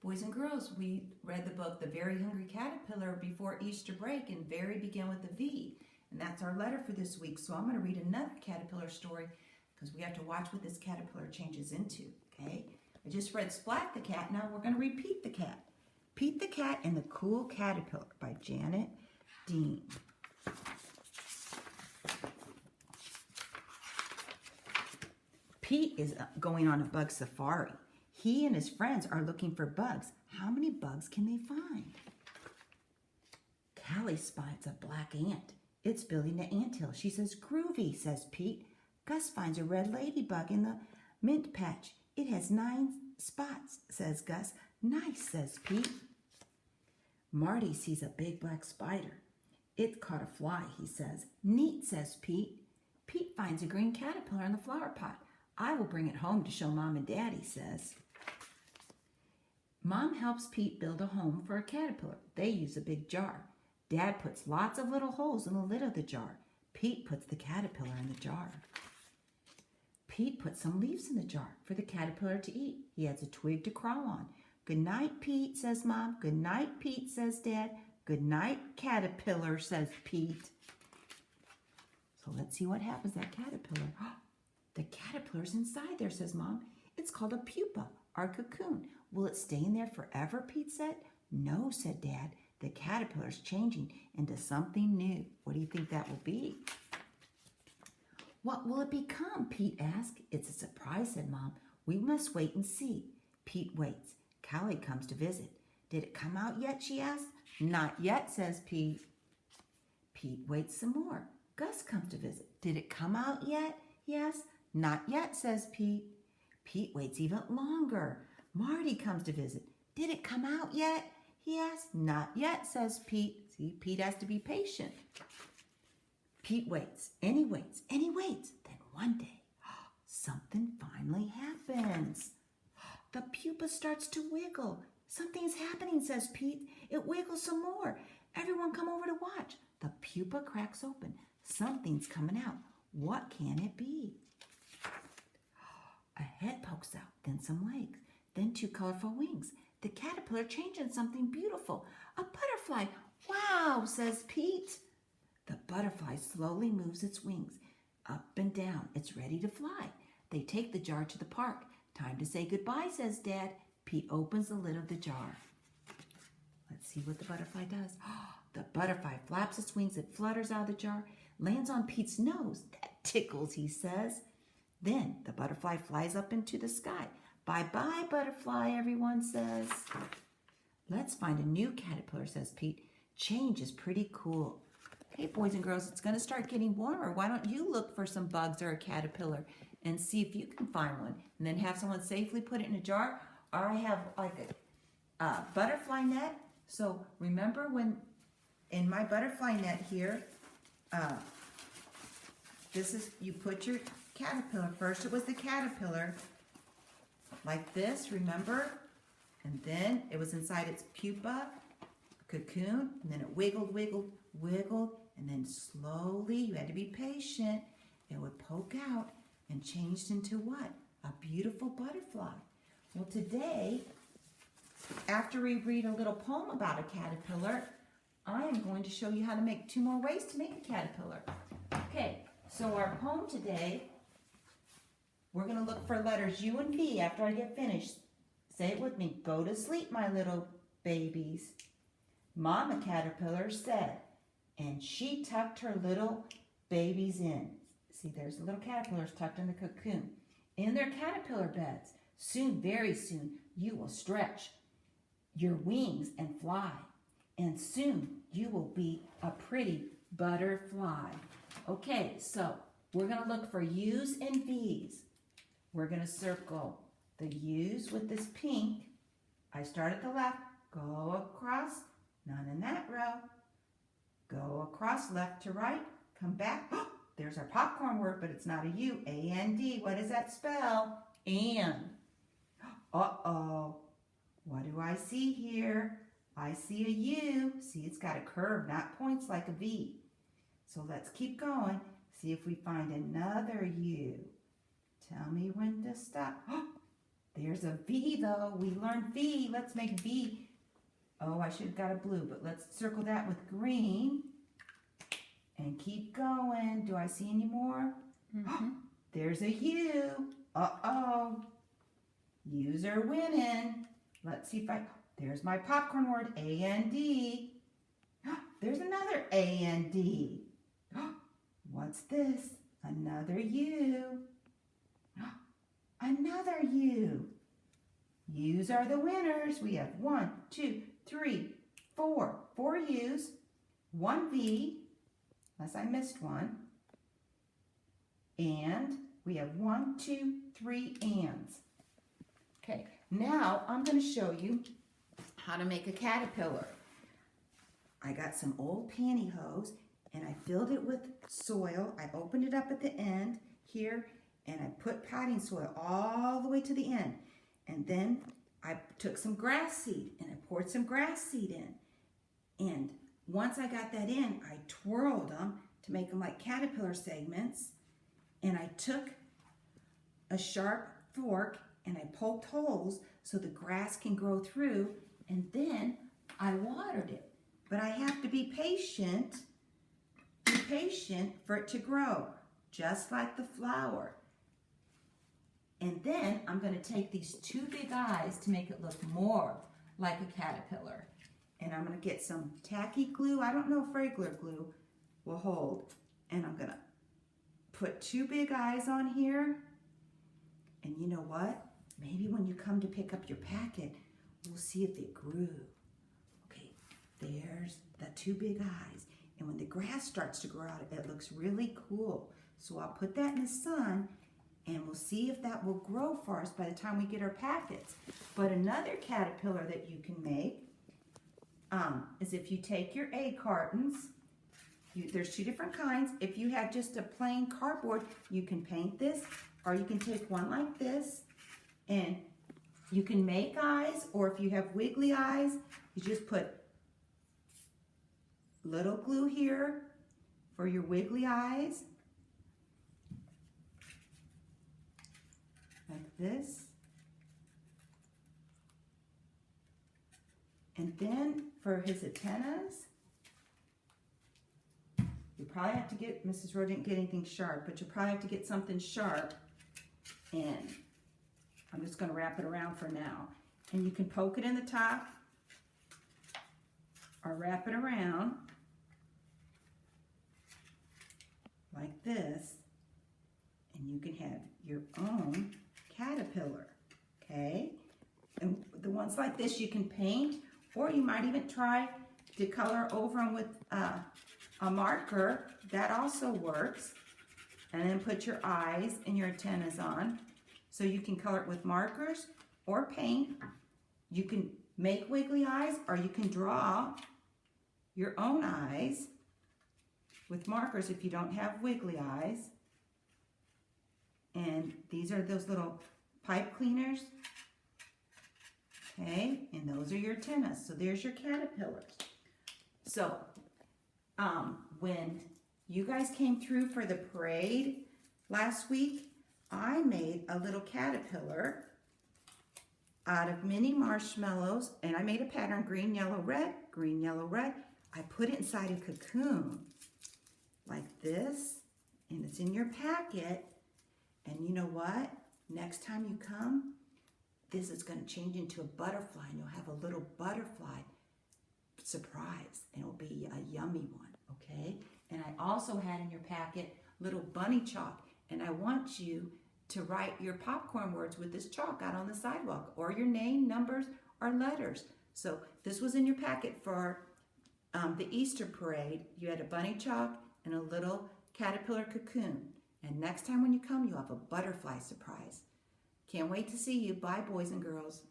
Boys and girls, we read the book The Very Hungry Caterpillar before Easter break, and very began with a V. And that's our letter for this week. So I'm going to read another caterpillar story because we have to watch what this caterpillar changes into, okay? I just read Splat the Cat. Now we're going to read Pete the Cat. Pete the Cat and the Cool Caterpillar by Janet Dean. Pete is going on a bug safari. He and his friends are looking for bugs. How many bugs can they find? Callie spots a black ant. It's building the anthill. She says, "Groovy," says Pete. Gus finds a red ladybug in the mint patch. "It has 9 spots," says Gus. "Nice," says Pete. Marty sees a big black spider. "It caught a fly," he says. "Neat," says Pete. Pete finds a green caterpillar in the flower pot. "I will bring it home to show Mom and Dad," he says. Mom helps Pete build a home for a caterpillar. They use a big jar. Dad puts lots of little holes in the lid of the jar. Pete puts the caterpillar in the jar. Pete puts some leaves in the jar for the caterpillar to eat. He adds a twig to crawl on. "Good night, Pete," says Mom. "Good night, Pete," says Dad. "Good night, caterpillar," says Pete. So let's see what happens to that caterpillar. The caterpillar's inside there, says Mom. "It's called a pupa, our cocoon. Will it stay in there forever?" Pete said. "No," said Dad. "The caterpillar's changing into something new." What do you think that will be? "What will it become?" Pete asked. "It's a surprise," said Mom. "We must wait and see." Pete waits. Callie comes to visit. "Did it come out yet?" she asked. "Not yet," says Pete. Pete waits some more. Gus comes to visit. "Did it come out yet?" he asked. "Not yet," says Pete. Pete waits even longer. Marty comes to visit. "Did it come out yet?" he asked. "Not yet," says Pete. See, Pete has to be patient. Pete waits, and he waits, and he waits. Then one day, something finally happens. The pupa starts to wiggle. "Something's happening," says Pete. "It wiggles some more. Everyone come over to watch." The pupa cracks open. Something's coming out. What can it be? A head pokes out, then some legs, then 2 colorful wings. The caterpillar changed into something beautiful. "A butterfly." "Wow," says Pete. The butterfly slowly moves its wings up and down. It's ready to fly. They take the jar to the park. "Time to say goodbye," says Dad. Pete opens the lid of the jar. Let's see what the butterfly does. The butterfly flaps its wings. It flutters out of the jar, lands on Pete's nose. "That tickles," he says. Then the butterfly flies up into the sky. "Bye-bye, butterfly," everyone says. "Let's find a new caterpillar," says Pete. "Change is pretty cool." Hey, boys and girls, it's going to start getting warmer. Why don't you look for some bugs or a caterpillar and see if you can find one, and then have someone safely put it in a jar? Or I have like a butterfly net. So remember when in my butterfly net here, you put your caterpillar. First it was the caterpillar like this, remember? And then it was inside its pupa, cocoon, and then it wiggled, wiggled, wiggled, and then slowly, you had to be patient, it would poke out and changed into what? A beautiful butterfly. Well, today, after we read a little poem about a caterpillar, I am going to show you how to make 2 more ways to make a caterpillar. Okay, so our poem today, we're going to look for letters U and V after I get finished. Say it with me. "Go to sleep, my little babies." Mama Caterpillar said, and she tucked her little babies in. See, there's the little caterpillars tucked in the cocoon. In their caterpillar beds. Soon, very soon, you will stretch your wings and fly. And soon, you will be a pretty butterfly. Okay, so we're going to look for U's and V's. We're going to circle the U's with this pink. I start at the left, go across, none in that row. Go across left to right, come back. There's our popcorn word, but it's not a U. A-N-D. What does that spell? And. Uh-oh. What do I see here? I see a U. See, it's got a curve, not points like a V. So let's keep going. See if we find another U. Tell me when to stop. There's a V though. We learned V. Let's make V. Oh, I should have got a blue, but let's circle that with green. And keep going. Do I see any more? Mm-hmm. There's a U. Uh-oh. U's are winning. Let's see if there's my popcorn word, A-N-D. There's another A-N-D. What's this? Another U. Another U. U's are the winners. We have 1, 2, 3, 4. 4 U's, 1 V, unless I missed one. And we have 1, 2, 3 ands. Okay, now I'm going to show you how to make a caterpillar. I got some old pantyhose and I filled it with soil. I opened it up at the end here and I put potting soil all the way to the end. And then I took some grass seed and I poured some grass seed in. And once I got that in, I twirled them to make them like caterpillar segments. And I took a sharp fork and I poked holes so the grass can grow through. And then I watered it. But I have to be patient for it to grow, just like the flower. And then I'm going to take these 2 big eyes to make it look more like a caterpillar. And I'm going to get some tacky glue. I don't know if regular glue will hold. And I'm going to put 2 big eyes on here. And you know what? Maybe when you come to pick up your packet, we'll see if they grew. Okay, there's the 2 big eyes. And when the grass starts to grow out, it looks really cool. So I'll put that in the sun and we'll see if that will grow for us by the time we get our packets. But another caterpillar that you can make is if you take your egg cartons, there's 2 different kinds. If you have just a plain cardboard, you can paint this, or you can take one like this, and you can make eyes, or if you have wiggly eyes, you just put little glue here for your wiggly eyes, like this. And then for his antennas, you probably have to get, Mrs. Rowe didn't get anything sharp, but you probably have to get something sharp. And I'm just going to wrap it around for now. And you can poke it in the top or wrap it around like this. And you can have your own caterpillar, okay? And the ones like this you can paint, or you might even try to color over them with a marker. That also works. And then put your eyes and your antennas on. So you can color it with markers or paint. You can make wiggly eyes, or you can draw your own eyes with markers if you don't have wiggly eyes. And these are those little pipe cleaners. Okay, and those are your antennas. So there's your caterpillars. So when you guys came through for the parade last week, I made a little caterpillar out of mini marshmallows, and I made a pattern, green, yellow, red, green, yellow, red. I put it inside a cocoon like this, and it's in your packet. And you know what? Next time you come, this is going to change into a butterfly, and you'll have a little butterfly surprise, and it'll be a yummy one, okay? And I also had in your packet little bunny chalk, and I want you to write your popcorn words with this chalk out on the sidewalk, or your name, numbers, or letters. So this was in your packet for the Easter parade. You had a bunny chalk and a little caterpillar cocoon. And next time when you come, you'll have a butterfly surprise. Can't wait to see you. Bye, boys and girls.